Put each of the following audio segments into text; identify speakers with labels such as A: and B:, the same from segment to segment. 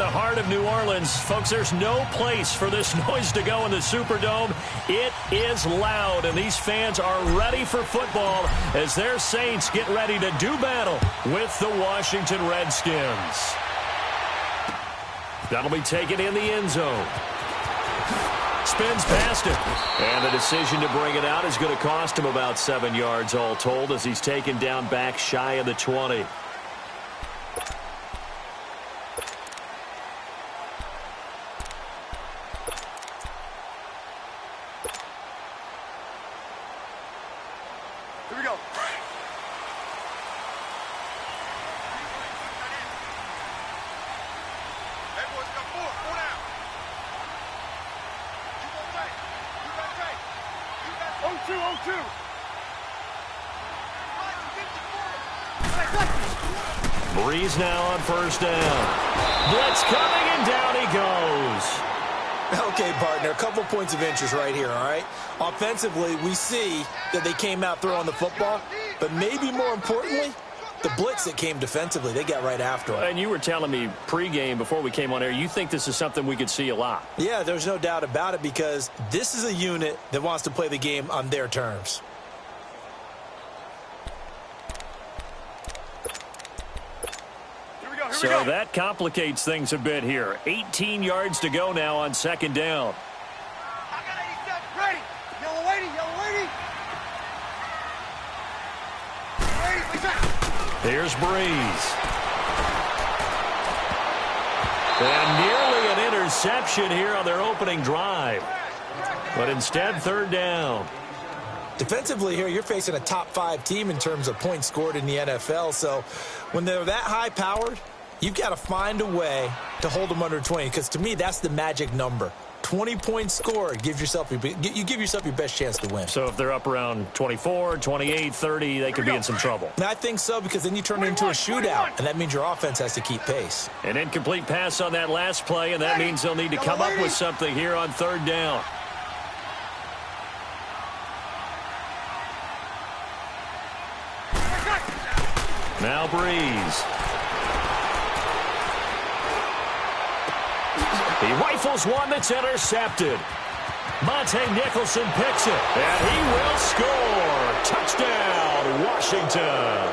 A: the heart of New Orleans. Folks, there's no place for this noise to go in the Superdome. It is loud, and these fans are ready for football as their Saints get ready to do battle with the Washington Redskins. That'll be taken in the end zone. Spins past him. And the decision to bring it out is going to cost him about 7 yards all told as he's taken down back shy of the 20.
B: Here we go. Everyone's got four down. You gonna take. 0-2.
A: Breeze now on first down. Blitz coming, and down he goes.
C: Okay, partner, a couple points of interest right here, all right? Offensively, we see that they came out throwing the football, but maybe more importantly, the blitz that came defensively, they got right after it.
A: And you were telling me pregame before we came on air, you think this is something we could see a lot.
C: Yeah, there's no doubt about it because this is a unit that wants to play the game on their terms.
A: So that complicates things a bit here. 18 yards to go now on second down.
B: I got 80 steps. Ready. Yellow lady.
A: Here's Breeze. And nearly an interception here on their opening drive. But instead, third down.
C: Defensively here, you're facing a top-5 team in terms of points scored in the NFL. So when they're that high-powered, you've got to find a way to hold them under 20, because to me, that's the magic number. 20 points scored, you give yourself your best chance to win.
A: So if they're up around 24, 28, 30, they could be in some trouble.
C: And I think so, because then you turn it into a shootout, and that means your offense has to keep pace.
A: An incomplete pass on that last play, and that means they'll need to come up with something here on third down. Now Breeze. He rifles one that's intercepted. Monte Nicholson picks it, and he will score. Touchdown, Washington.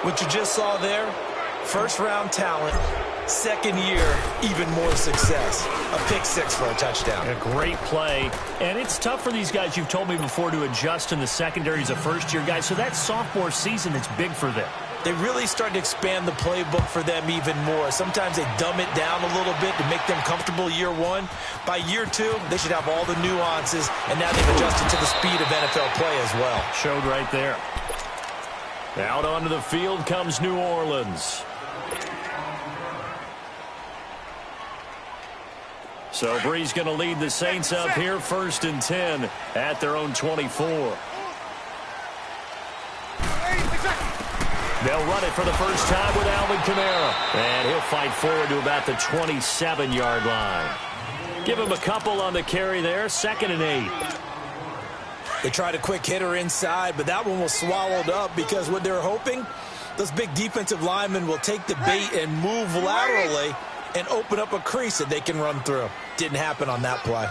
C: What you just saw there, first-round talent, second year, even more success. A pick six for a touchdown.
A: A great play, and it's tough for these guys, you've told me before, to adjust in the secondary as a first-year guy, so that sophomore season is big for them.
C: They really start to expand the playbook for them even more. Sometimes they dumb it down a little bit to make them comfortable year one. By year two, they should have all the nuances, and now they've adjusted to the speed of NFL play as well.
A: Showed right there. Out onto the field comes New Orleans. So Breeze going to lead the Saints up here, 1st and 10 at their own 24. They'll run it for the first time with Alvin Kamara. And he'll fight forward to about the 27-yard line. Give him a couple on the carry there, 2nd and 8.
C: They tried a quick hitter inside, but that one was swallowed up because what they're hoping, those big defensive linemen will take the bait and move laterally and open up a crease that they can run through. Didn't happen on that play.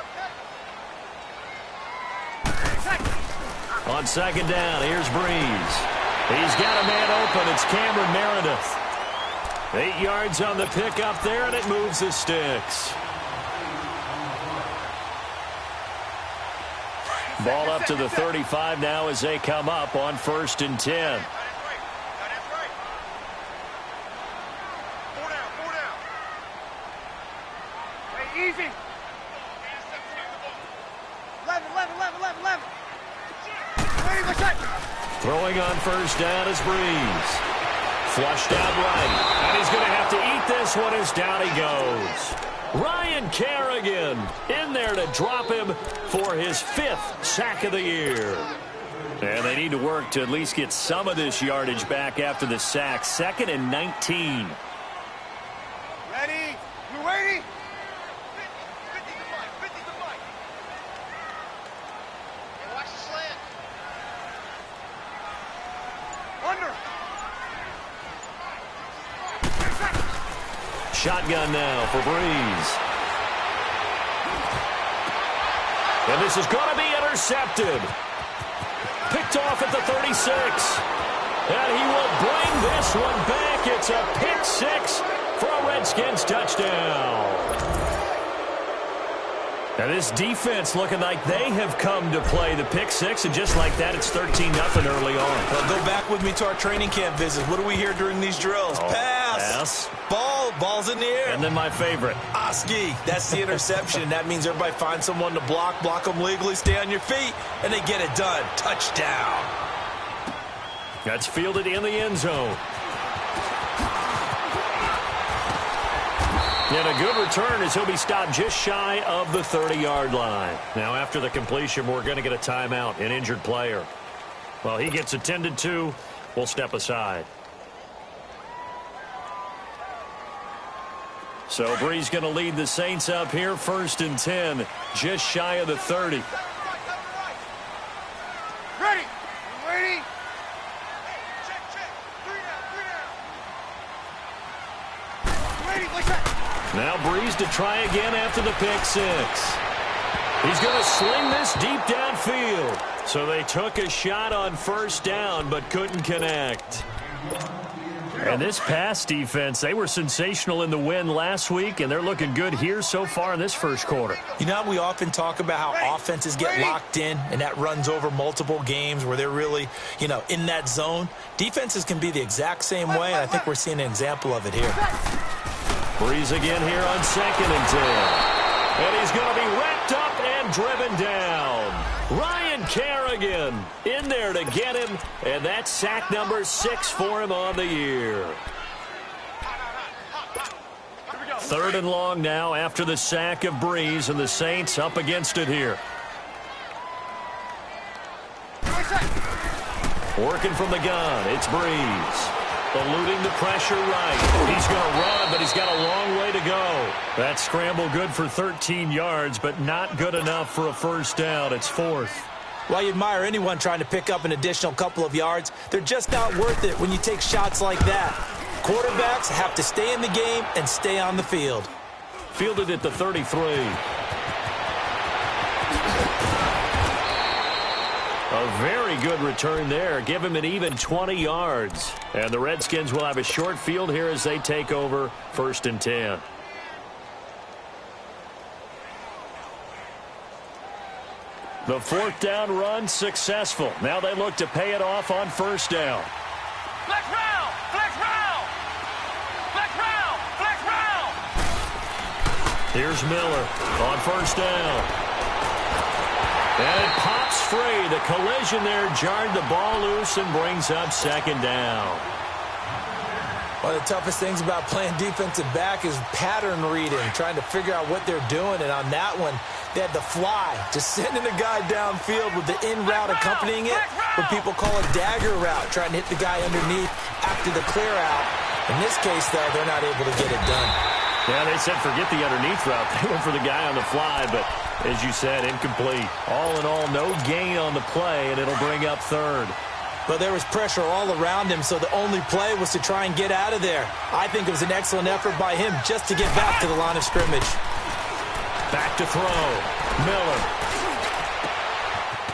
A: On 2nd down, here's Breeze. He's got a man open. It's Cameron Meredith. 8 yards on the pickup there, and it moves the sticks. Ball up to the 35 now as they come up on 1st and 10.
B: Hey, easy. 11.
A: Throwing on 1st down is Breeze. Flushed out right. And he's going to have to eat this one as down he goes. Ryan Kerrigan in there to drop him for his 5th sack of the year. And they need to work to at least get some of this yardage back after the sack. 2nd and 19.
B: Ready? You ready? 50 to Mike. Hey, watch the slant. Under.
A: shotgun now for Breeze. And this is going to be intercepted. Picked off at the 36. And he will bring this one back. It's a pick six for a Redskins touchdown. Now this defense looking like they have come to play the pick six, and just like that, it's 13-0 early on.
C: Well, go back with me to our training camp visits. What do we hear during these drills? Pass. Ball's in the air.
A: And then my favorite.
C: Oski. That's the interception. That means everybody finds someone to block them legally, stay on your feet, and they get it done. Touchdown.
A: That's fielded in the end zone. And a good return as he'll be stopped just shy of the 30-yard line. Now, after the completion, we're going to get a timeout, an injured player. Well, he gets attended to. We'll step aside. So Breeze going to lead the Saints up here, 1st and 10, just shy of the 30.
B: Ready. Ready.
A: Now Breeze to try again after the pick six. He's going to sling this deep downfield. So they took a shot on 1st down but couldn't connect. And this pass defense, they were sensational in the win last week, and they're looking good here so far in this 1st quarter.
C: You know, we often talk about how offenses get locked in, and that runs over multiple games where they're really, in that zone. Defenses can be the exact same way, and I think we're seeing an example of it here.
A: Breeze again here on 2nd and 10. And he's going to be wrapped up and driven down. Ryan Kerrigan in there to get him, and that's sack number 6 for him on the year. 3rd and long now after the sack of Breeze, and the Saints up against it here. Working from the gun, it's Breeze. Eluding the pressure right. He's going to run, but he's got a long way to go. That scramble good for 13 yards, but not good enough for a 1st down. It's 4th.
C: Well, you admire anyone trying to pick up an additional couple of yards. They're just not worth it when you take shots like that. Quarterbacks have to stay in the game and stay on the field.
A: Fielded at the 33. A very good return there. Give him an even 20 yards. And the Redskins will have a short field here as they take over 1st and 10. The 4th down run successful. Now they look to pay it off on 1st down.
B: Flex round! Flex round! Flex round! Flex round!
A: Here's Miller on 1st down. And it pops free. The collision there jarred the ball loose and brings up 2nd down.
C: One of the toughest things about playing defensive back is pattern reading, trying to figure out what they're doing. And on that one, they had the fly, just sending a guy downfield with the in route accompanying it, what people call a dagger route, trying to hit the guy underneath after the clear out. In this case, though, they're not able to get it done.
A: Yeah, they said forget the underneath route. They went for the guy on the fly, but as you said, incomplete. All in all, no gain on the play, and it'll bring up 3rd.
C: But there was pressure all around him, so the only play was to try and get out of there. I think it was an excellent effort by him just to get back to the line of scrimmage.
A: Back to throw. Miller.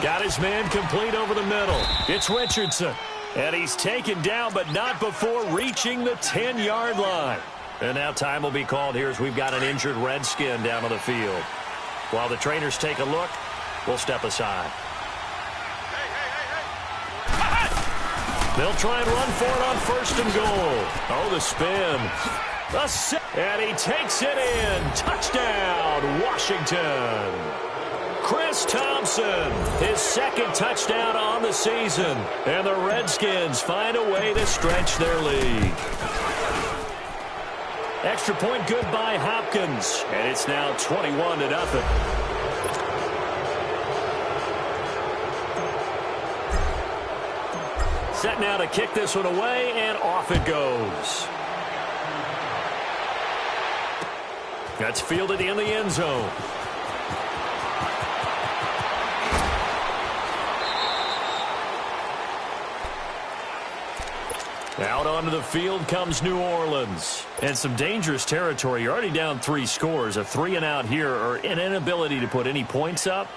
A: Got his man complete over the middle. It's Richardson. And he's taken down, but not before reaching the 10-yard line. And now time will be called here as we've got an injured Redskin down on the field. While the trainers take a look, we'll step aside. They'll try and run for it on 1st and goal. Oh, the spin. And he takes it in. Touchdown, Washington. Chris Thompson, his 2nd touchdown on the season. And the Redskins find a way to stretch their lead. Extra point good by Hopkins. And it's now 21-0. Set now to kick this one away, and off it goes. That's fielded in the end zone. Now Out onto the field comes New Orleans. And some dangerous territory. You're already down 3 scores. A 3-and-out here or an inability to put any points up.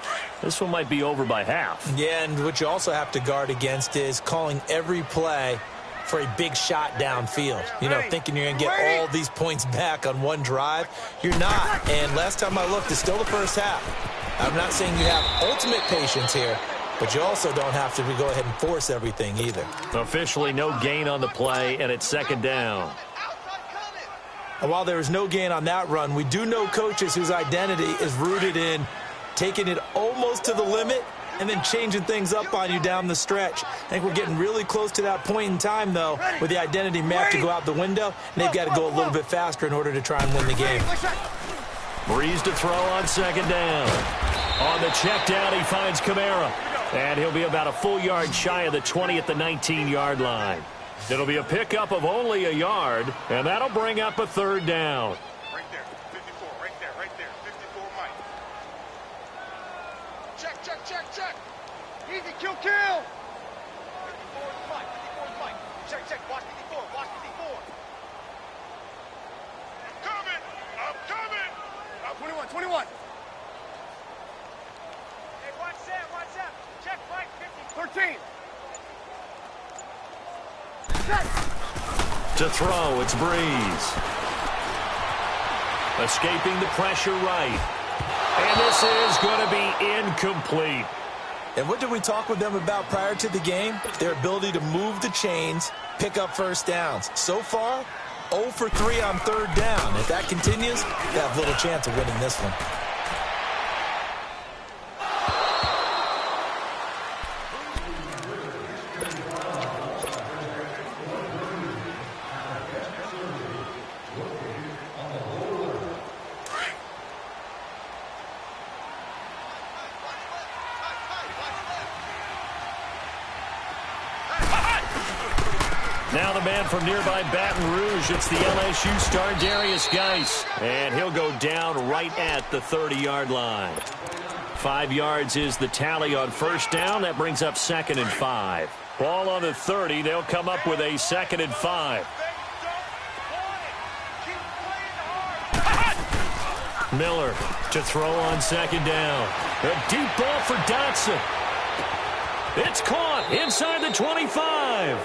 A: This one might be over by half.
C: Yeah, and what you also have to guard against is calling every play for a big shot downfield. You know, thinking you're going to get all these points back on one drive. You're not. And last time I looked, it's still the first half. I'm not saying you have ultimate patience here, but you also don't have to go ahead and force everything either.
A: Officially no gain on the play, and it's 2nd down.
C: And while there is no gain on that run, we do know coaches whose identity is rooted in taking it almost to the limit and then changing things up on you down the stretch. I think we're getting really close to that point in time, though, where the identity may have to go out the window, and they've got to go a little bit faster in order to try and win the game.
A: Breeze to throw on 2nd down. On the check down, he finds Kamara. And he'll be about a full yard shy of the 20 at the 19-yard line. It'll be a pickup of only a yard, and that'll bring up a 3rd down.
B: Right there, 54, right there, 54, Mike. Check. Easy, kill. 54 is Mike, Check, watch 54. I'm coming. 21. Hey, watch that. Check, Mike, 13.
A: To throw, it's Breeze. Escaping the pressure right. And this is going to be incomplete.
C: And what did we talk with them about prior to the game? Their ability to move the chains, pick up first downs. So far, 0 for 3 on 3rd down. If that continues, they have little chance of winning this one.
A: Now the man from nearby Baton Rouge, it's the LSU star Darius Geis, and he'll go down right at the 30-yard line. 5 yards is the tally on 1st down. That brings up 2nd and 5. Ball on the 30. They'll come up with a 2nd and 5. Miller to throw on 2nd down. A deep ball for Dotson. It's caught inside the 25.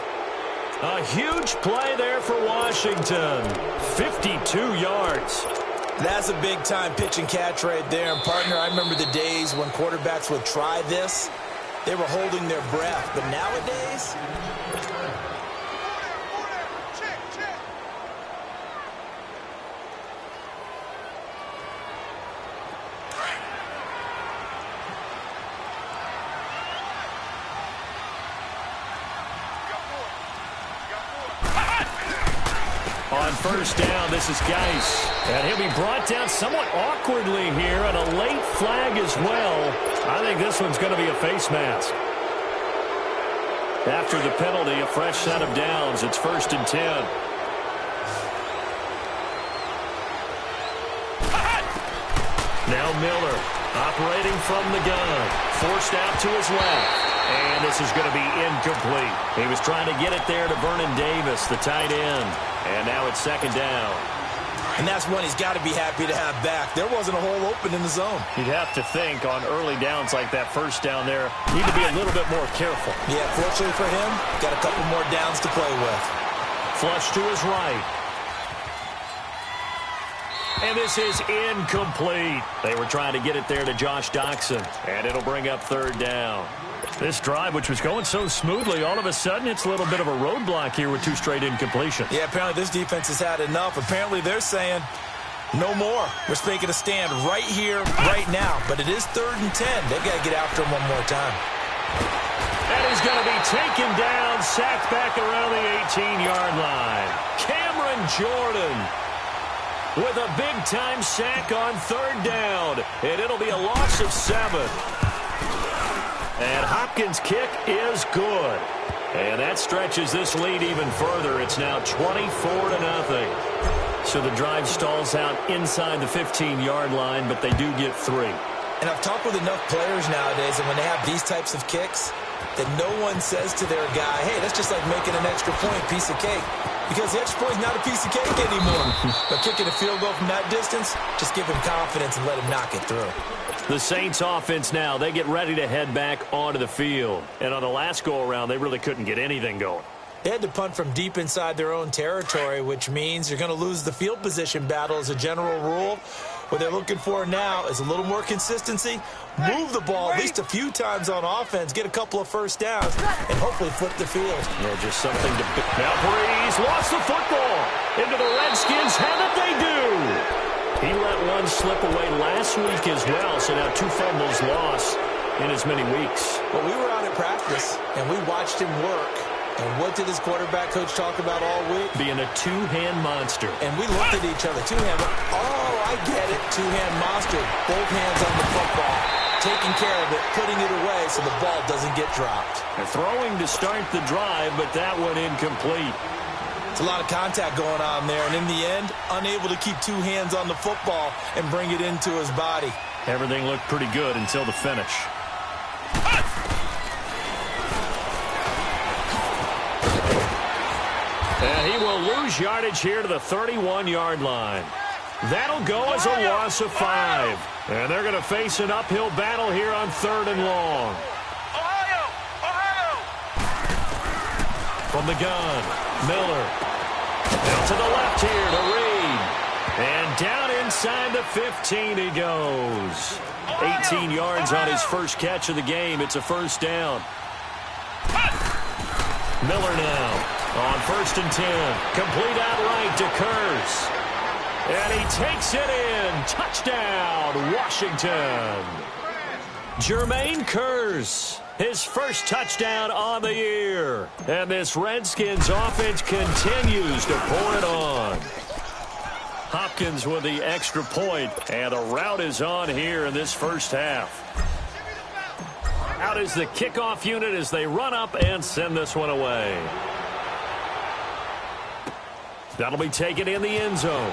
A: A huge play there for Washington. 52 yards.
C: That's a big-time pitch and catch right there. And, partner, I remember the days when quarterbacks would try this. They were holding their breath. But nowadays...
A: On 1st down, this is Geis. And he'll be brought down somewhat awkwardly here, and a late flag as well. I think this one's going to be a face mask. After the penalty, a fresh set of downs. It's 1st and 10. Now Miller operating from the gun. Forced out to his left. And this is going to be incomplete. He was trying to get it there to Vernon Davis, the tight end. And now it's 2nd down.
C: And that's one he's got to be happy to have back. There wasn't a hole open in the zone.
A: You'd have to think on early downs like that 1st down there, need to be a little bit more careful.
C: Yeah, fortunately for him, got a couple more downs to play with.
A: Flush to his right. And this is incomplete. They were trying to get it there to Josh Doxson. And it'll bring up 3rd down. This drive, which was going so smoothly, all of a sudden it's a little bit of a roadblock here with 2 straight incompletions.
C: Yeah, apparently this defense has had enough. Apparently they're saying no more. We're making a stand right here, right now. But it is 3rd and 10. They've got to get after him one more time.
A: And he's going to be taken down, sacked back around the 18-yard line. Cameron Jordan with a big-time sack on 3rd down. And it'll be a loss of 7. And Hopkins' kick is good. And that stretches this lead even further. It's now 24-0. So the drive stalls out inside the 15-yard line, but they do get 3.
C: And I've talked with enough players nowadays, and when they have these types of kicks, that no one says to their guy, hey, that's just like making an extra point, piece of cake. Because the extra point is not a piece of cake anymore. But kicking a field goal from that distance, just give him confidence and let him knock it through.
A: The Saints offense now, they get ready to head back onto the field. And on the last go-around, they really couldn't get anything going.
C: They had to punt from deep inside their own territory, which means you're going to lose the field position battle as a general rule. What they're looking for now is a little more consistency, move the ball at least a few times on offense, get a couple of first downs, and hopefully flip the field.
A: Yeah, just something to... Now Breeze lost the football into the Redskins' hand that they do. He let one slip away last week as well, so now 2 fumbles lost in as many weeks.
C: Well, we were out at practice, and we watched him work. And what did his quarterback coach talk about all week?
A: Being a two-hand monster.
C: And we looked at each other. Two-hand. Oh, I get it. Two-hand monster. Both hands on the football. Taking care of it. Putting it away so the ball doesn't get dropped.
A: They're throwing to start the drive, but that one incomplete.
C: It's a lot of contact going on there. And in the end, unable to keep 2 hands on the football and bring it into his body.
A: Everything looked pretty good until the finish. And he will lose yardage here to the 31-yard line. That'll go as a loss of 5. And they're going to face an uphill battle here on 3rd and long.
B: Ohio!
A: From the gun, Miller. Down to the left here to Reed. And down inside the 15 he goes. 18 yards on his first catch of the game. It's a first down. Miller now. On 1st and 10, complete outright to Kurz. And he takes it in. Touchdown, Washington. Jermaine Kurz, his first touchdown on the year. And this Redskins offense continues to pour it on. Hopkins with the extra point, and a rout is on here in this first half. Out is the kickoff unit as they run up and send this one away. That'll be taken in the end zone.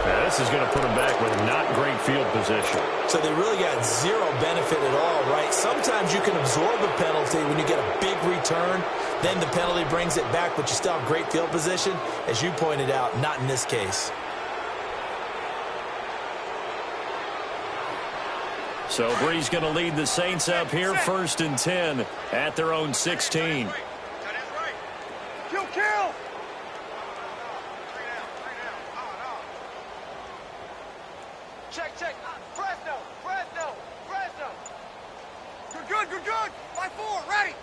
A: Now this is going to put them back with not great field position.
C: So they really got zero benefit at all, right? Sometimes you can absorb a penalty when you get a big return. Then the penalty brings it back, but you still have great field position. As you pointed out, not in this case.
A: So Breeze going to lead the Saints up here, 1st and 10 at their own 16.
B: Kill! Check. Fresno. Good. By 4, ready.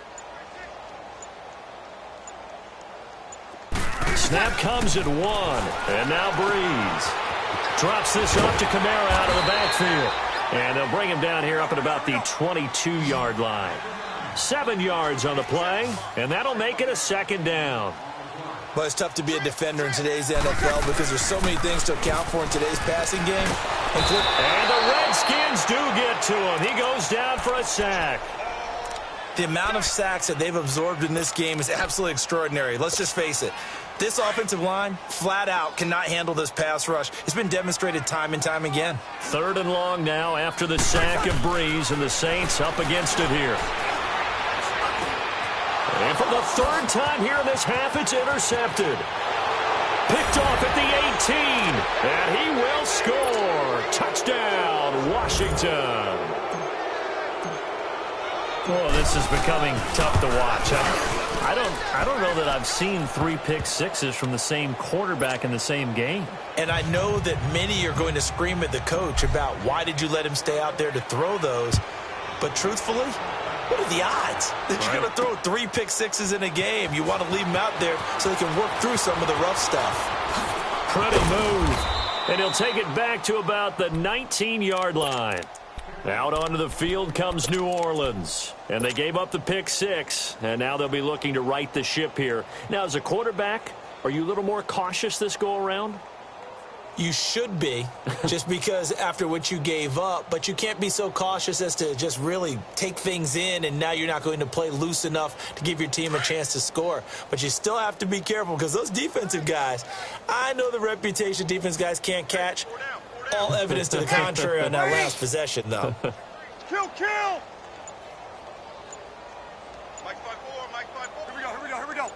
A: Snap comes at 1, and now Breeze drops this off to Kamara out of the backfield. And they'll bring him down here up at about the 22-yard line. 7 yards on the play, and that'll make it a 2nd down.
C: But it's tough to be a defender in today's NFL because there's so many things to account for in today's passing game.
A: And the Redskins do get to him. He goes down for a sack.
C: The amount of sacks that they've absorbed in this game is absolutely extraordinary. Let's just face it. This offensive line, flat out, cannot handle this pass rush. It's been demonstrated time and time again.
A: 3rd and long now after the sack of Breeze, and the Saints up against it here. And for the 3rd time here in this half, it's intercepted. Picked off at the 18, and he will score. Touchdown, Washington. Oh, this is becoming tough to watch. I don't know that I've seen 3 pick sixes from the same quarterback in the same game.
C: And I know that many are going to scream at the coach about why did you let him stay out there to throw those. But truthfully, what are the odds that you're going to throw 3 pick sixes in a game? You want to leave them out there so they can work through some of the rough stuff.
A: Pretty move. And he'll take it back to about the 19-yard line. Out onto the field comes New Orleans. And they gave up the pick 6. And now they'll be looking to right the ship here. Now, as a quarterback, are you a little more cautious this go-around?
C: You should be, just because after what you gave up, but you can't be so cautious as to just really take things in, and now you're not going to play loose enough to give your team a chance to score. But you still have to be careful, because those defensive guys, I know the reputation defense guys can't catch. All evidence to the contrary on that last possession, though.
B: Kill! Mike 5-4, Mike 5-4. Here we go.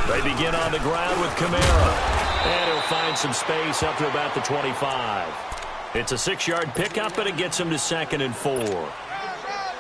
A: They begin on the ground with Kamara. And he'll find some space up to about the 25. It's a 6-yard pickup, and it gets him to 2nd and 4.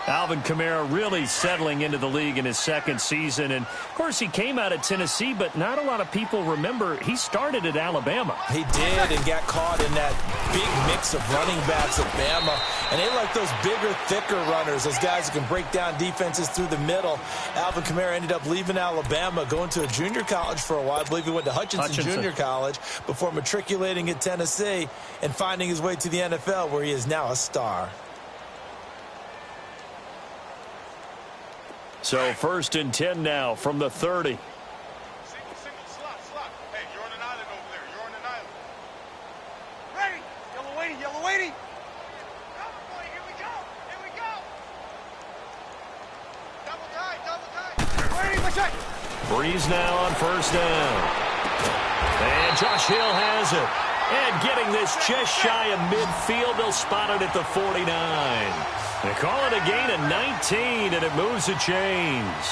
A: Alvin Kamara really settling into the league in his second season. And, of course, he came out of Tennessee, but not a lot of people remember he started at Alabama.
C: He did, and got caught in that big mix of running backs at Bama. And they like those bigger, thicker runners, those guys who can break down defenses through the middle. Alvin Kamara ended up leaving Alabama, going to a junior college for a while. I believe he went to Hutchinson Junior College before matriculating at Tennessee and finding his way to the NFL, where he is now a star.
A: So 1st and 10 now from the 30.
B: Single, slot. Hey, you're on an island over there. You're on an island. Ready? Yellow weighty. Cover boy, here we go. Double tight. Ready, watch out.
A: Breeze now on 1st down. And Josh Hill has it. And getting this just shy of midfield, they'll spot it at the 49. They call it a gain of 19, and it moves the chains.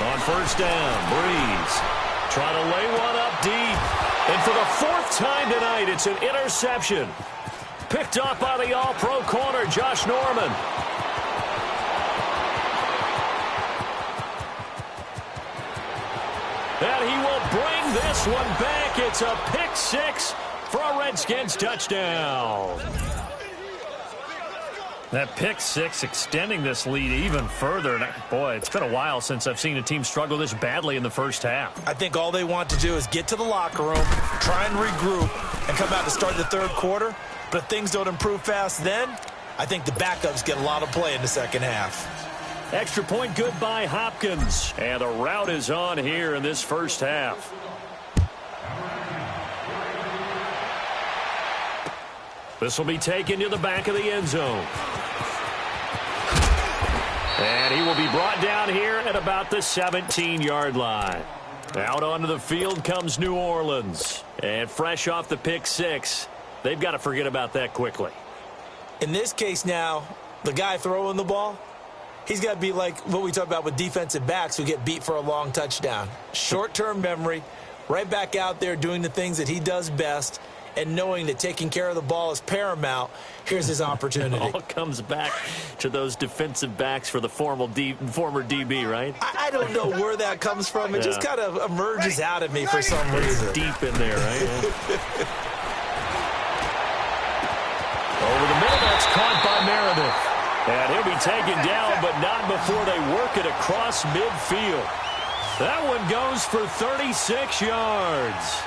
A: On 1st down, Breeze trying to lay one up deep. And for the 4th time tonight, it's an interception. Picked up by the all-pro corner, Josh Norman. And he will bring this one back. It's a pick 6 for a Redskins touchdown. That pick 6 extending this lead even further. And boy, it's been a while since I've seen a team struggle this badly in the first half.
C: I think all they want to do is get to the locker room, try and regroup, and come out to start the 3rd quarter. But if things don't improve fast then, I think the backups get a lot of play in the 2nd half.
A: Extra point good by Hopkins. And the route is on here in this first half. This will be taken to the back of the end zone. And he will be brought down here at about the 17-yard line. Out onto the field comes New Orleans. And fresh off the pick 6, they've got to forget about that quickly.
C: In this case now, the guy throwing the ball, he's got to be like what we talk about with defensive backs who get beat for a long touchdown. Short-term memory, right back out there doing the things that he does best, and knowing that taking care of the ball is paramount. Here's his opportunity.
A: It all comes back to those defensive backs for the former DB, right?
C: I don't know where that comes from. It just kind of emerges out of me for some reason.
A: It's deep in there, right? Over the middle, that's caught by Meredith. And he'll be taken down, but not before they work it across midfield. That one goes for 36 yards.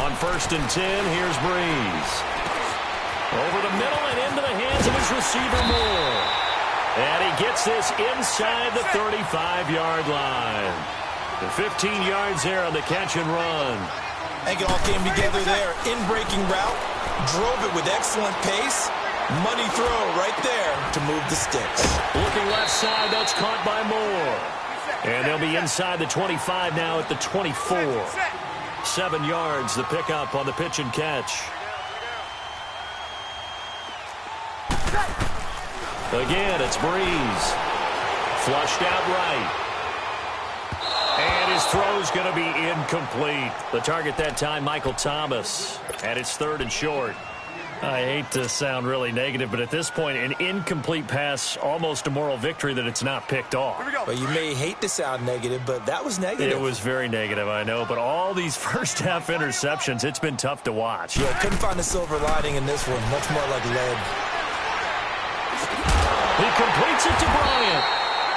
A: On 1st and 10, here's Breeze. Over the middle and into the hands of his receiver Moore. And he gets this inside the 35-yard line. The 15 yards there on the catch and run.
C: I think it all came together there. In-breaking route, drove it with excellent pace. Money throw right there to move the sticks.
A: Looking left side, that's caught by Moore. And they'll be inside the 25 now at the 24. 7 yards, the pickup on the pitch and catch. Again, it's Breeze. Flushed out right. And his throw's going to be incomplete. The target that time, Michael Thomas. And it's 3rd and short. I hate to sound really negative, but at this point, an incomplete pass, almost a moral victory that it's not picked off.
C: Well, you may hate to sound negative, but that was negative.
A: It was very negative, I know. But all these first-half interceptions, it's been tough to watch.
C: Yeah, couldn't find a silver lining in this one. Much more like lead.
A: He completes it to Bryant.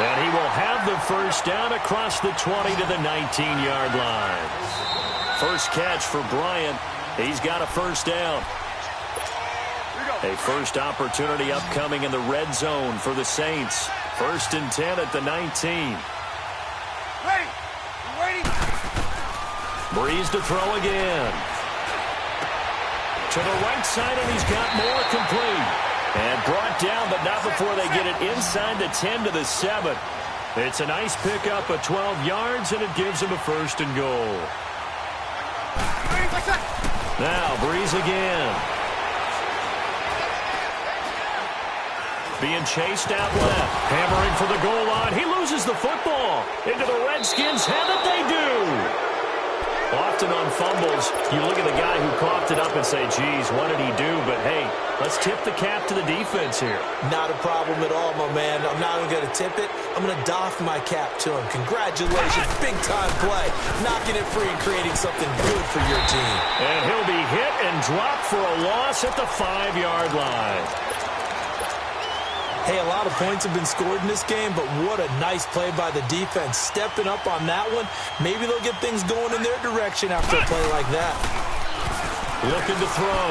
A: And he will have the first down across the 20 to the 19-yard line. First catch for Bryant. He's got a first down. A first opportunity upcoming in the red zone for the Saints. 1st and 10 at the 19.
B: Ready. You waiting?
A: Breeze to throw again. To the right side, and he's got more complete. And brought down, but not before they get it inside the 10 to the 7. It's a nice pickup of 12 yards, and it gives him a 1st and goal. Now, Breeze again. Being chased out left. Hammering for the goal line. He loses the football. Into the Redskins. Have it, they do. Often on fumbles, you look at the guy who coughed it up and say, geez, what did he do? But, hey, let's tip the cap to the defense here.
C: Not a problem at all, my man. I'm not even going to tip it. I'm going to doff my cap to him. Congratulations. Big-time play. Knocking it free and creating something good for your team.
A: And he'll be hit and dropped for a loss at the 5-yard line.
C: Hey, a lot of points have been scored in this game, but what a nice play by the defense. Stepping up on that one. Maybe they'll get things going in their direction after a play like that.
A: Looking to throw.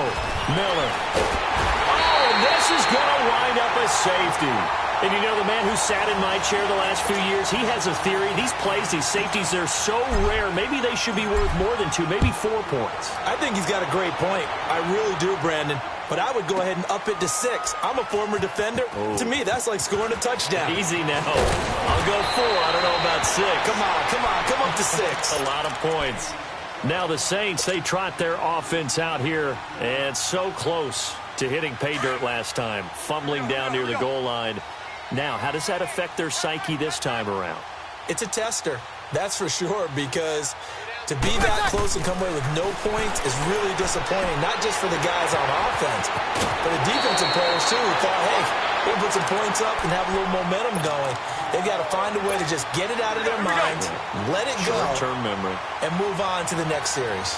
A: Miller. Oh, this is going to wind up a safety. And you know, the man who sat in my chair the last few years, he has a theory. These plays, these safeties, they're so rare. Maybe they should be worth more than 2, maybe 4 points.
C: I think he's got a great point. I really do, Brandon. But I would go ahead and up it to 6. I'm a former defender. Oh. To me, that's like scoring a touchdown.
A: Easy now. I'll go 4. I don't know about 6.
C: Come up to 6.
A: A lot of points. Now the Saints, they trot their offense out here, and so close to hitting pay dirt last time, fumbling down near the goal line. Now, how does that affect their psyche this time around?
C: It's a tester, that's for sure, because to be that close and come away with no points is really disappointing, not just for the guys on offense, but the defensive players, too, who thought, hey, we'll put some points up and have a little momentum going. They've got to find a way to just get it out of their minds, let it go,
A: short-term memory,
C: and move on to the next series.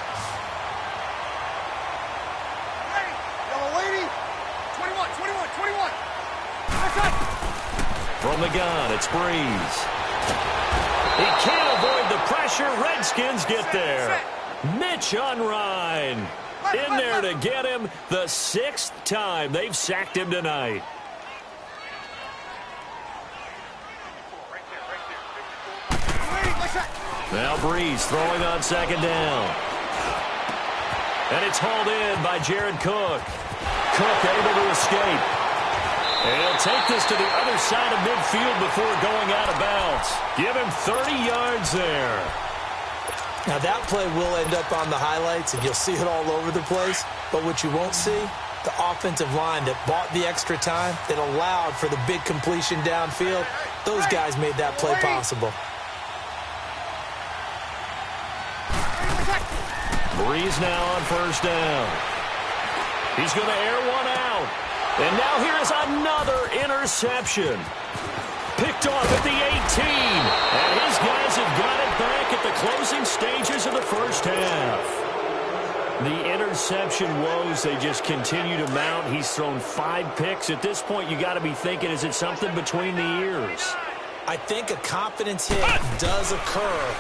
B: Hey, yellow lady. 21.
A: From the gun, it's Breeze. He can't avoid the pressure. Redskins get there. Mitch Unrein in there to get him the 6th time they've sacked him tonight. Now Breeze throwing on 2nd down. And it's hauled in by Jared Cook. Cook able to escape. And he'll take this to the other side of midfield before going out of bounds. Give him 30 yards there.
C: Now that play will end up on the highlights, and you'll see it all over the place. But what you won't see, the offensive line that bought the extra time, that allowed for the big completion downfield, those guys made that play possible.
A: Breeze now on 1st down. He's going to air one out. And now here is another interception. Picked off at the 18. And his guys have got it back at the closing stages of the first half. The interception woes, they just continue to mount. He's thrown 5 picks. At this point, you got to be thinking, is it something between the ears?
C: I think a confidence hit does occur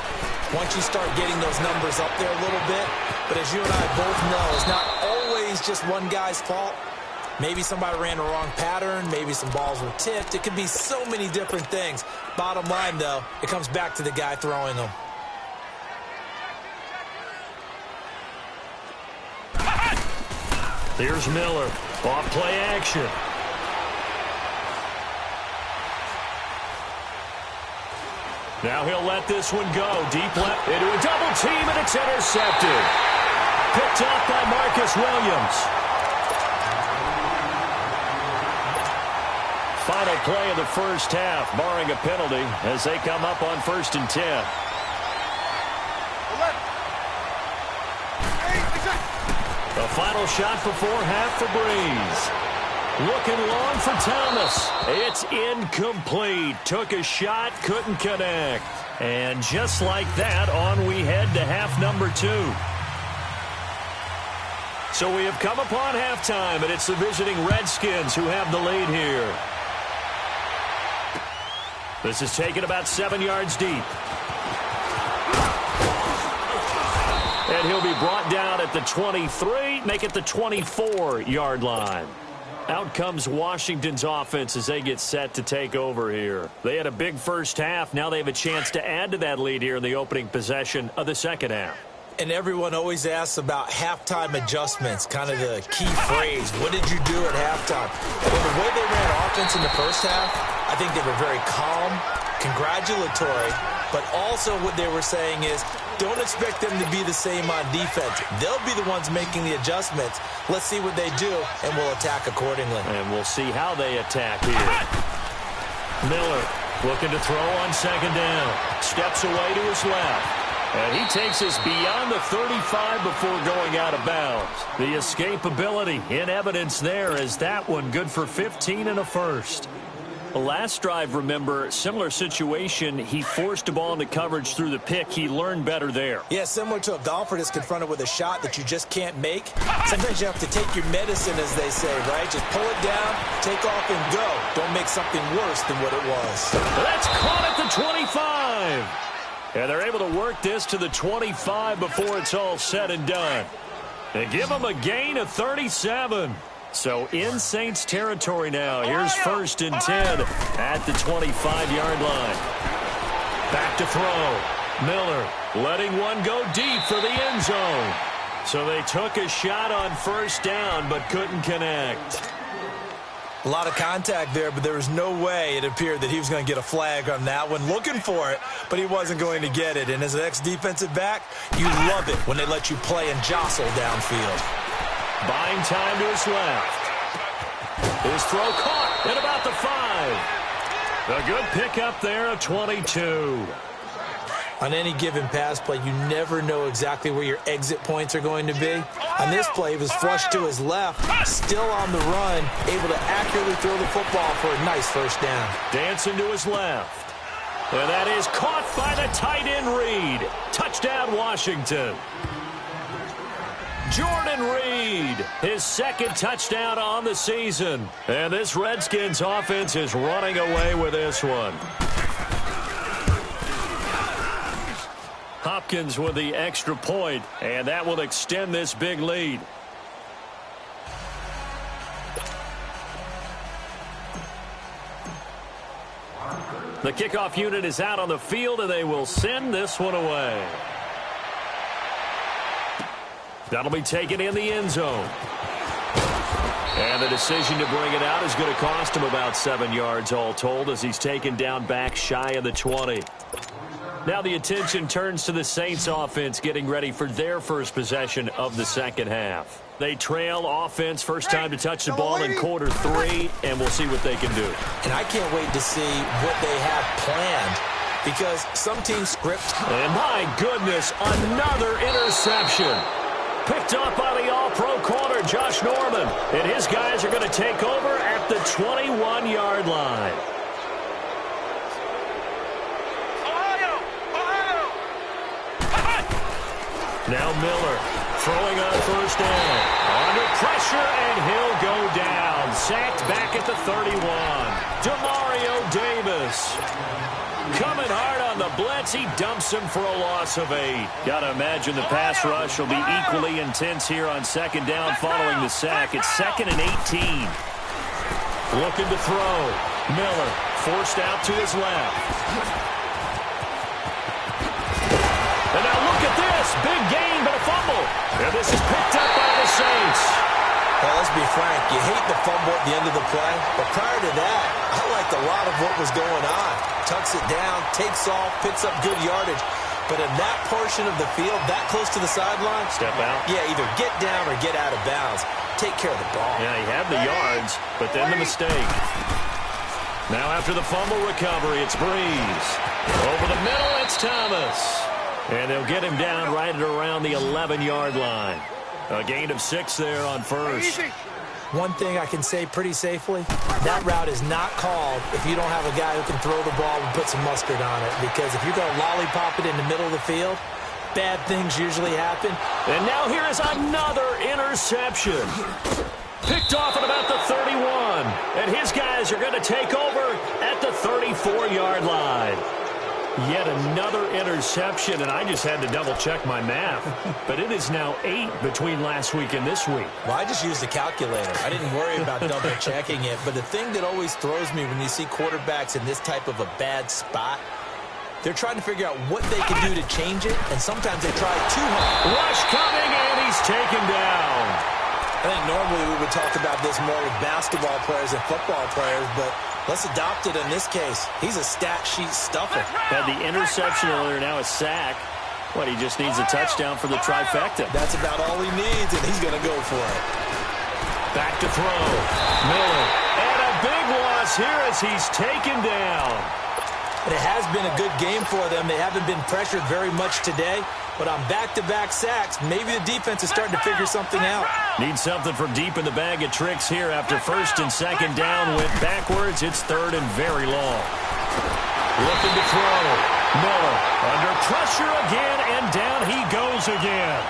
C: once you start getting those numbers up there a little bit. But as you and I both know, it's not always just one guy's fault. Maybe somebody ran a wrong pattern. Maybe some balls were tipped. It could be so many different things. Bottom line, though, it comes back to the guy throwing them.
A: Here's Miller. Off play action. Now he'll let this one go. Deep left into a double team, and it's intercepted. Picked up by Marcus Williams. Final play of the first half, barring a penalty, as they come up on 1st and 10. The final shot before half for Breeze. Looking long for Thomas. It's incomplete. Took a shot, couldn't connect. And just like that, on we head to half number 2. So we have come upon halftime, and it's the visiting Redskins who have the lead here. This is taken about 7 yards deep. And he'll be brought down at the 23, make it the 24-yard line. Out comes Washington's offense as they get set to take over here. They had a big first half. Now they have a chance to add to that lead here in the opening possession of the second half.
C: And everyone always asks about halftime adjustments, kind of the key phrase. What did you do at halftime? Well, the way they ran offense in the first half, I think they were very calm, congratulatory, but also what they were saying is, don't expect them to be the same on defense. They'll be the ones making the adjustments. Let's see what they do, and we'll attack accordingly.
A: And we'll see how they attack here. Miller looking to throw on second down. Steps away to his left. And he takes us beyond the 35 before going out of bounds. The escapability in evidence there as that one good for 15 and a first. The last drive, remember, similar situation. He forced a ball into coverage through the pick. He learned better there.
C: Yeah, similar to a golfer that's confronted with a shot that you just can't make. Sometimes you have to take your medicine, as they say, right? Just pull it down, take off, and go. Don't make something worse than what it was.
A: That's caught at the 25. And they're able to work this to the 25 before it's all said and done. They give them a gain of 37. So in Saints territory now. Here's 1st and 10 at the 25-yard line. Back to throw. Miller letting one go deep for the end zone. So they took a shot on first down but couldn't connect.
C: A lot of contact there, but there was no way it appeared that he was going to get a flag on that one. Looking for it, but he wasn't going to get it. And as an ex-defensive back, you love it when they let you play and jostle downfield.
A: Buying time to his left. His throw caught at about the 5. A good pickup there, a 22.
C: On any given pass play, you never know exactly where your exit points are going to be. On this play, he was flushed to his left, still on the run, able to accurately throw the football for a nice first down.
A: Dancing to his left. And that is caught by the tight end Reed. Touchdown, Washington. Jordan Reed, his second touchdown on the season. And this Redskins offense is running away with this one. Hopkins with the extra point, and that will extend this big lead. The kickoff unit is out on the field, and they will send this one away. That'll be taken in the end zone. And the decision to bring it out is going to cost him about 7 yards all told as he's taken down back shy of the 20. Now the attention turns to the Saints offense getting ready for their first possession of the second half. They trail offense first time to touch the ball in quarter 3, and we'll see what they can do.
C: And I can't wait to see what they have planned because some teams script.
A: And my goodness, another interception. Picked up by the all-pro corner, Josh Norman. And his guys are going to take over at the 21-yard line. Now Miller throwing on first down. Under pressure, and he'll go down. Sacked back at the 31. Demario Davis. Coming hard on the blitz. He dumps him for a loss of 8. Got to imagine the pass rush will be equally intense here on second down following the sack. It's 2nd and 18. Looking to throw. Miller forced out to his left. And now look at this. Big gain, but a fumble. And this is picked up by the Saints.
C: Well, let's be frank. You hate the fumble at the end of the play. But prior to that, I liked a lot of what was going on. Tucks it down, takes off, picks up good yardage. But in that portion of the field, that close to the sideline.
A: Step out.
C: Yeah, either get down or get out of bounds. Take care of the ball.
A: Yeah, he had the yards, but then the mistake. Now after the fumble recovery, it's Breeze. Over the middle, it's Thomas. And they'll get him down right at around the 11-yard line. A gain of 6 there on first.
C: One thing I can say pretty safely, that route is not called if you don't have a guy who can throw the ball and put some mustard on it. Because if you're going to lollipop it in the middle of the field, bad things usually happen.
A: And now here is another interception. Picked off at about the 31. And his guys are going to take over at the 34-yard line. Yet another interception, and I just had to double-check my math. But it is now 8 between last week and this week.
C: Well, I just used a calculator. I didn't worry about double-checking it. But the thing that always throws me when you see quarterbacks in this type of a bad spot, they're trying to figure out what they can do to change it, and sometimes they try too hard.
A: Rush coming, and he's taken down.
C: I think normally we would talk about this more with basketball players and football players, but let's adopt it in this case. He's a stat sheet stuffer.
A: Had the interception earlier, now a sack. What, he just needs a touchdown for the trifecta.
C: That's about all he needs, and he's going to go for it.
A: Back to throw. Miller. And a big loss here as he's taken down.
C: It has been a good game for them. They haven't been pressured very much today, but on back-to-back sacks, maybe the defense is starting to figure something out.
A: Need something from deep in the bag of tricks here after first and second down went backwards. It's third and very long. Looking to throw. Miller under pressure again, and down he goes again.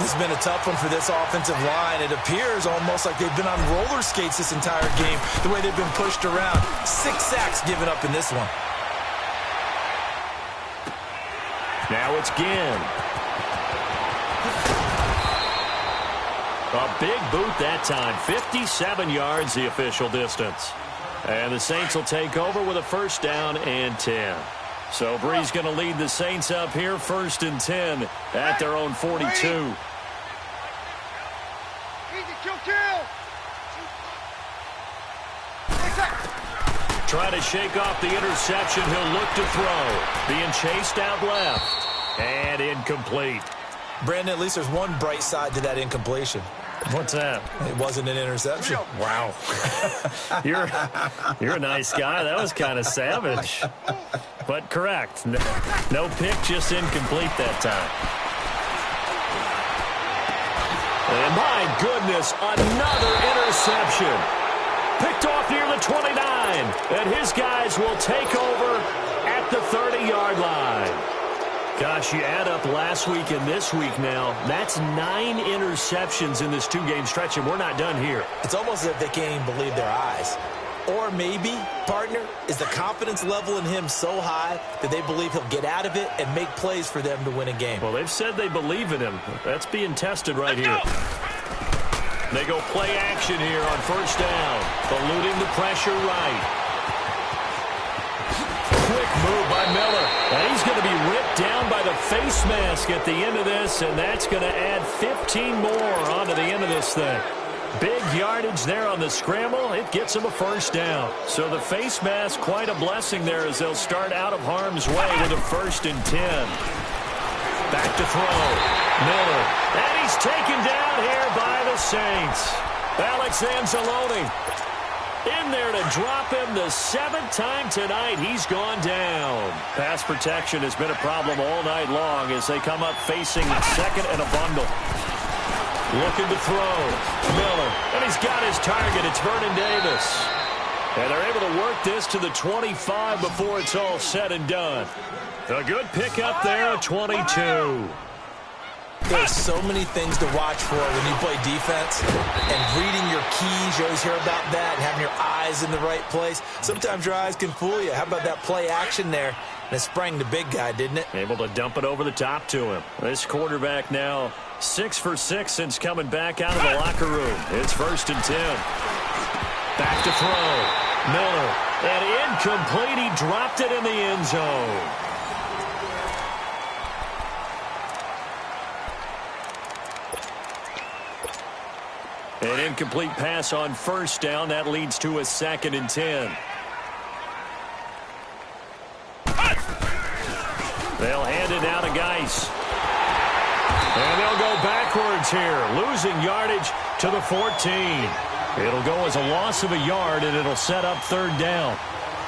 C: This has been a tough one for this offensive line. It appears almost like they've been on roller skates this entire game, the way they've been pushed around. 6 sacks given up in this one.
A: Now it's Ginn. A big boot that time. 57 yards, the official distance. And the Saints will take over with a first down and 10. So Bree's going to lead the Saints up here, first and 10 at their own 42.
B: Easy, kill.
A: Trying to shake off the interception. He'll look to throw. Being chased out left. And incomplete.
C: Brandon, at least there's one bright side to that incompletion.
A: What's that?
C: It wasn't an interception.
A: Wow. You're a nice guy. That was kind of savage. But correct. No pick, just incomplete that time. And my goodness, another interception. Picked off near the 29. And his guys will take over at the 30-yard line. Gosh, you add up last week and this week now, that's 9 interceptions in this 2-game stretch, and we're not done here.
C: It's almost as if they can't even believe their eyes. Or maybe, partner, is the confidence level in him so high that they believe he'll get out of it and make plays for them to win a game.
A: Well, they've said they believe in him. That's being tested right here. They go play action here on first down. Eluding the pressure right. Quick move by Miller. And he's going to be ripped down by the face mask at the end of this, and that's going to add 15 more onto the end of this thing. Big yardage there on the scramble. It gets him a first down. So the face mask, quite a blessing there as they'll start out of harm's way with a first and 10. Back to throw. Miller. And he's taken down here by the Saints. Alex Anzalone in there to drop him the 7th time tonight. He's gone down. Pass protection has been a problem all night long as they come up facing second and a bundle. Looking to throw. Miller. And he's got his target. It's Vernon Davis. And they're able to work this to the 25 before it's all said and done. A good pickup there, 22.
C: There's so many things to watch for when you play defense, and reading your keys, you always hear about that, and having your eyes in the right place. Sometimes your eyes can fool you. How about that play action there? And it sprang the big guy, didn't it?
A: Able to dump it over the top to him. This quarterback now 6 for 6 since coming back out of the locker room. It's first and 10. Back to throw. Miller. And incomplete. He dropped it in the end zone. An incomplete pass on first down. That leads to a 2nd and 10. They'll hand it down to Geis. And they'll go backwards here, losing yardage to the 14. It'll go as a loss of a yard, and it'll set up 3rd down.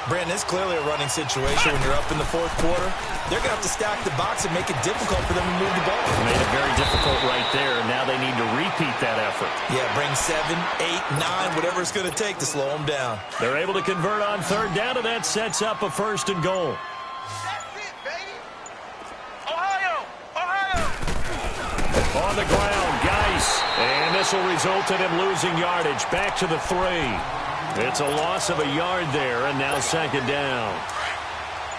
C: Brandon, it's clearly a running situation when you're up in the 4th quarter. They're going to have to stack the box and make it difficult for them to move the ball.
A: Made it very difficult right there, and now they need to repeat that effort.
C: Yeah, bring 7, 8, 9, whatever it's going to take to slow them down.
A: They're able to convert on 3rd down, and that sets up a 1st and goal.
B: That's it, baby. Ohio.
A: On the ground, Geis. And this will result in him losing yardage. Back to the 3. It's a loss of a yard there, and now 2nd down.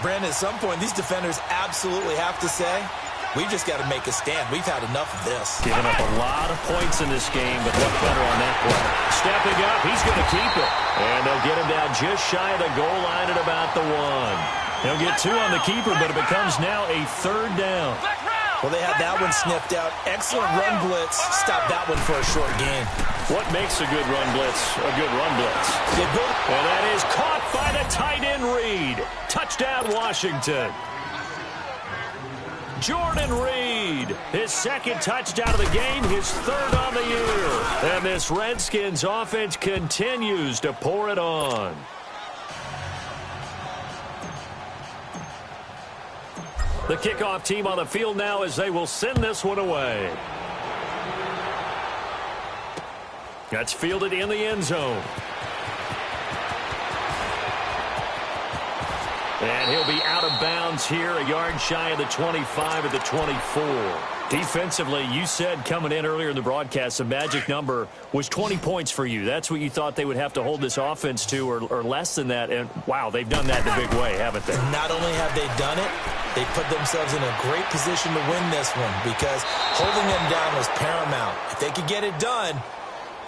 C: Brandon, at some point, these defenders absolutely have to say, we've just got to make a stand. We've had enough of this.
A: Giving up a lot of points in this game, but look better on that play. Stepping up, he's going to keep it. And they'll get him down just shy of the goal line at about the 1. He'll get 2 on the keeper, but it becomes now a 3rd down.
C: Well, they had that one sniffed out. Excellent run blitz. Stop that one for a short gain.
A: What makes a good run blitz a good run blitz? And that is caught by the tight end Reed. Touchdown, Washington. Jordan Reed, his 2nd touchdown of the game, his 3rd on the year. And this Redskins offense continues to pour it on. The kickoff team on the field now as they will send this one away. That's fielded in the end zone. And he'll be out of bounds here, a yard shy of the 25 at the 24. Defensively, you said coming in earlier in the broadcast, the magic number was 20 points for you. That's what you thought they would have to hold this offense to, or less than that. And, wow, they've done that in a big way, haven't they?
C: Not only have they done it, they put themselves in a great position to win this one because holding them down was paramount. If they could get it done,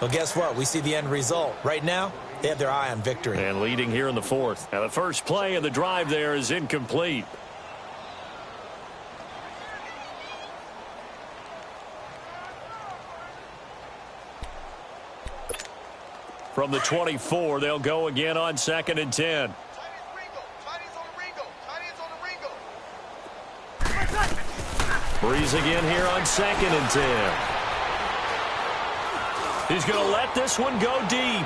C: well, guess what? We see the end result. Right now, they have their eye on victory.
A: And leading here in the 4th. Now, the first play of the drive there is incomplete. From the 24, they'll go again on 2nd and 10. Breeze again here on 2nd and 10. He's going to let this one go deep.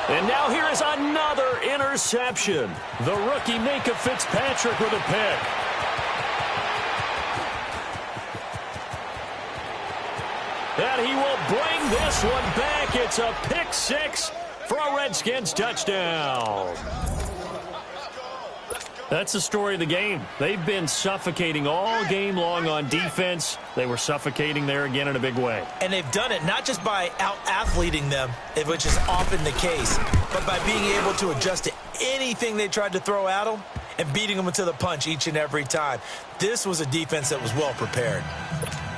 A: And now here is another interception. The rookie Minkah Fitzpatrick with a pick. And he will bring this one back. It's a pick 6 for a Redskins touchdown. That's the story of the game. They've been suffocating all game long on defense. They were suffocating there again in a big way.
C: And they've done it not just by out-athleting them, which is often the case, but by being able to adjust to anything they tried to throw at them and beating them to the punch each and every time. This was a defense that was well prepared.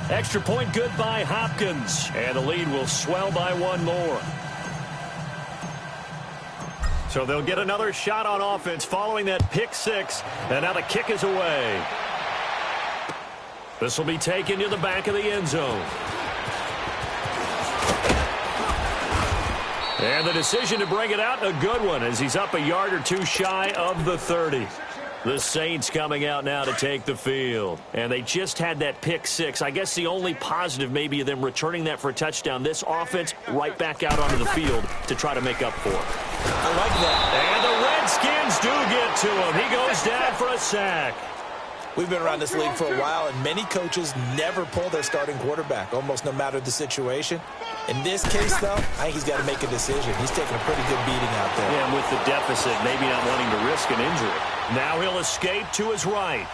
A: Extra point good by Hopkins. And the lead will swell by 1 more. So they'll get another shot on offense following that pick 6. And now the kick is away. This will be taken to the back of the end zone. And the decision to bring it out, a good one, as he's up a yard or 2 shy of the 30. The Saints coming out now to take the field. And they just had that pick 6. I guess the only positive maybe of them returning that for a touchdown. This offense right back out onto the field to try to make up for it.
C: I like that.
A: And the Redskins do get to him. He goes down for a sack.
C: We've been around this league for a while, and many coaches never pull their starting quarterback, almost no matter the situation. In this case, though, I think he's got to make a decision. He's taking a pretty good beating out there.
A: Yeah, and with the deficit, maybe not wanting to risk an injury. Now he'll escape to his right.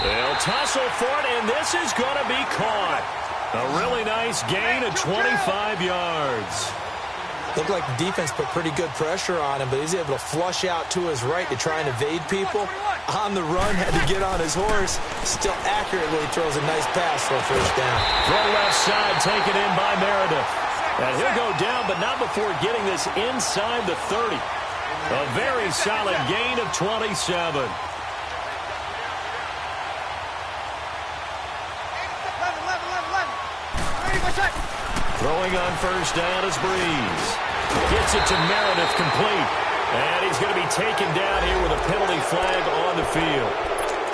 A: They'll tussle for it, and this is going to be caught. A really nice gain of 25 yards.
C: Looked like the defense put pretty good pressure on him, but he's able to flush out to his right to try and evade people. On the run, had to get on his horse. Still accurately throws a nice pass for a first down.
A: Throw left side taken in by Meredith. And he'll go down, but not before getting this inside the 30. A very solid gain of 27. Throwing on first down is Breeze. Gets it to Meredith complete. And he's going to be taken down here with a penalty flag on the field.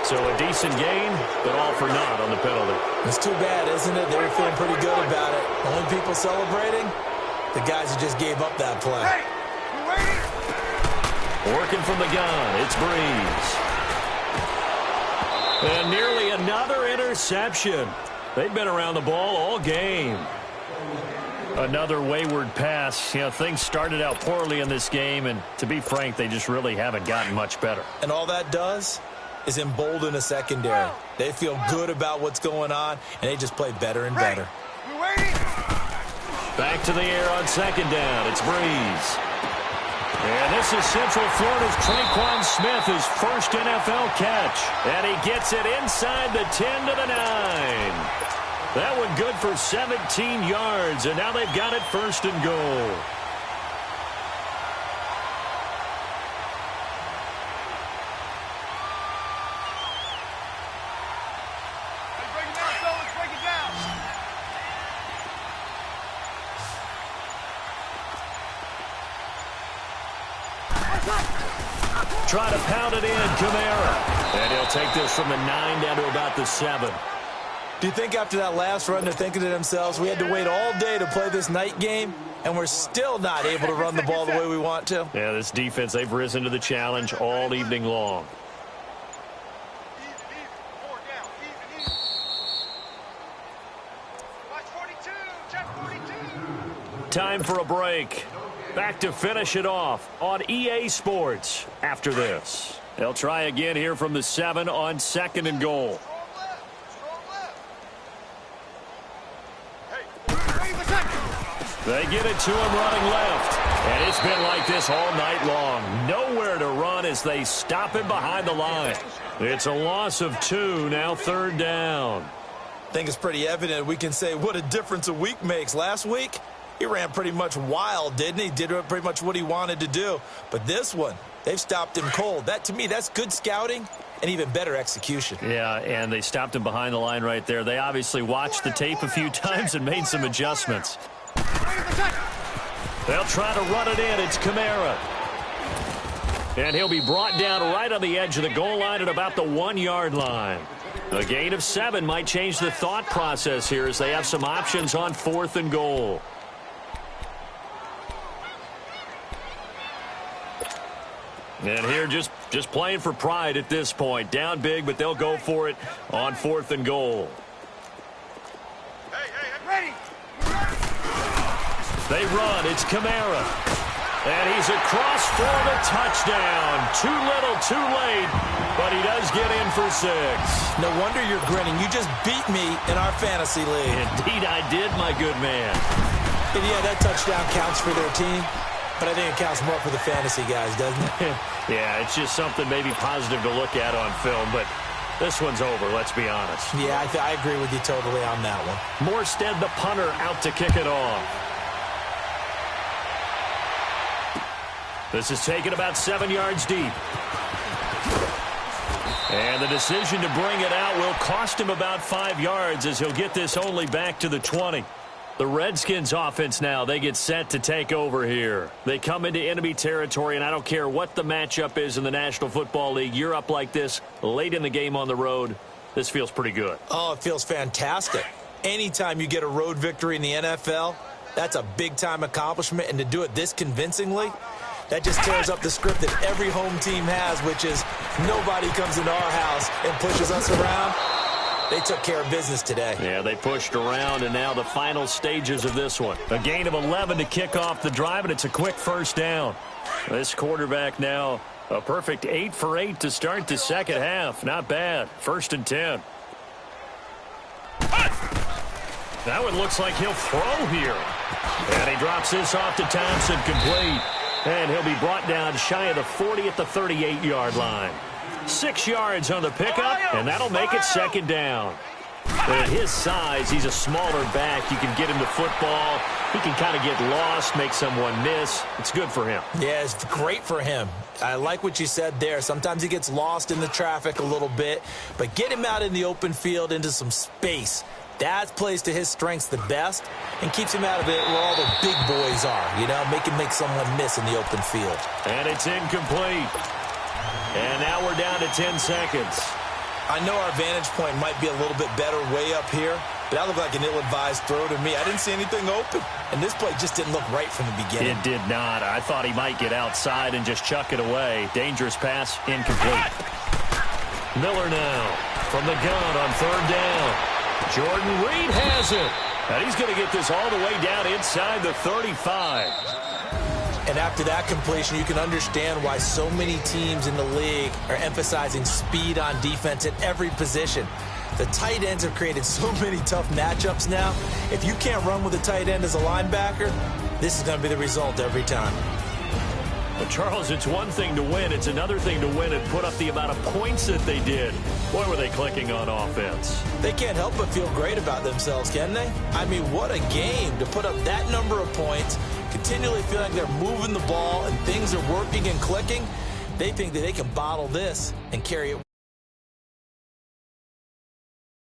A: So a decent gain, but all for naught on the penalty.
C: It's too bad, isn't it? They were feeling pretty good about it. Only people celebrating, the guys who just gave up that play.
B: Hey, you waiting?
A: Working from the gun, it's Breeze. And nearly another interception. They've been around the ball all game. Another wayward pass. You know, things started out poorly in this game, and to be frank, they just really haven't gotten much better.
C: And all that does is embolden a secondary. They feel good about what's going on, and they just play better and better.
B: You waiting?
A: Back to the air on second down. It's Breeze. And this is Central Florida's Traquan Smith, his first NFL catch. And he gets it inside the 10 to the 9. That one good for 17 yards, and now they've got it first and goal. Try to pound it in, Kamara. And he'll take this from the 9 down to about the 7.
C: Do you think after that last run they're thinking to themselves, we had to wait all day to play this night game, and we're still not able to run the ball the way we want to?
A: Yeah, this defense, they've risen to the challenge all evening long. Time for a break. Back to finish it off on EA Sports after this. They'll try again here from the 7 on 2nd and goal. They get it to him running left. And it's been like this all night long. Nowhere to run as they stop him behind the line. It's a loss of 2, now 3rd down.
C: I think it's pretty evident we can say what a difference a week makes. Last week, he ran pretty much wild, didn't he? Did pretty much what he wanted to do. But this one, they've stopped him cold. That, to me, that's good scouting and even better execution.
A: Yeah, and they stopped him behind the line right there. They obviously watched the tape a few times and made some adjustments. They'll try to run it in. It's Kamara. And he'll be brought down right on the edge of the goal line at about the 1-yard line. A gain of 7 might change the thought process here as they have some options on 4th and goal. And here just playing for pride at this point. Down big, but they'll go for it on 4th and goal.
B: Hey, ready.
A: They run. It's Kamara. And he's across for the touchdown. Too little, too late, but he does get in for 6.
C: No wonder you're grinning. You just beat me in our fantasy league.
A: Indeed I did, my good man.
C: And yeah, that touchdown counts for their team, but I think it counts more for the fantasy guys, doesn't it?
A: Yeah, it's just something maybe positive to look at on film, but this one's over, let's be honest.
C: Yeah, I agree with you totally on that one.
A: Morstead, the punter, out to kick it off. This is taken about 7 yards deep. And the decision to bring it out will cost him about 5 yards as he'll get this only back to the 20. The Redskins offense now, they get set to take over here. They come into enemy territory, and I don't care what the matchup is in the National Football League. You're up like this late in the game on the road. This feels pretty good.
C: Oh, it feels fantastic. Anytime you get a road victory in the NFL, that's a big-time accomplishment, and to do it this convincingly, that just tears up the script that every home team has, which is nobody comes into our house and pushes us around. They took care of business today.
A: Yeah, they pushed around, and now the final stages of this one. A gain of 11 to kick off the drive, and it's a quick 1st down. This quarterback now a perfect 8 for 8 to start the 2nd half. Not bad. 1st and 10. That one looks like he'll throw here. And he drops this off to Thompson, complete. And he'll be brought down shy of the 40 at the 38-yard line. 6 yards on the pickup, and that'll make it 2nd down. But at his size, he's a smaller back. You can get him to football. He can kind of get lost, make someone miss. It's good for him.
C: Yeah, it's great for him. I like what you said there. Sometimes he gets lost in the traffic a little bit, but get him out in the open field into some space. That plays to his strengths the best and keeps him out of it where all the big boys are, you know, make someone miss in the open field.
A: And it's incomplete. And now we're down to 10 seconds.
C: I know our vantage point might be a little bit better way up here, but that looked like an ill-advised throw to me. I didn't see anything open, and this play just didn't look right from the beginning.
A: It did not. I thought he might get outside and just chuck it away. Dangerous pass, incomplete. Miller now from the gun on 3rd down. Jordan Reed has it, and he's going to get this all the way down inside the 35.
C: And after that completion, you can understand why so many teams in the league are emphasizing speed on defense at every position. The tight ends have created so many tough matchups now. If you can't run with a tight end as a linebacker, this is going to be the result every time.
A: Well, Charles, it's one thing to win. It's another thing to win and put up the amount of points that they did. Boy, were they clicking on offense.
C: They can't help but feel great about themselves, can they? I mean, what a game to put up that number of points, continually feel like they're moving the ball and things are working and clicking. They think that they can bottle this and carry it.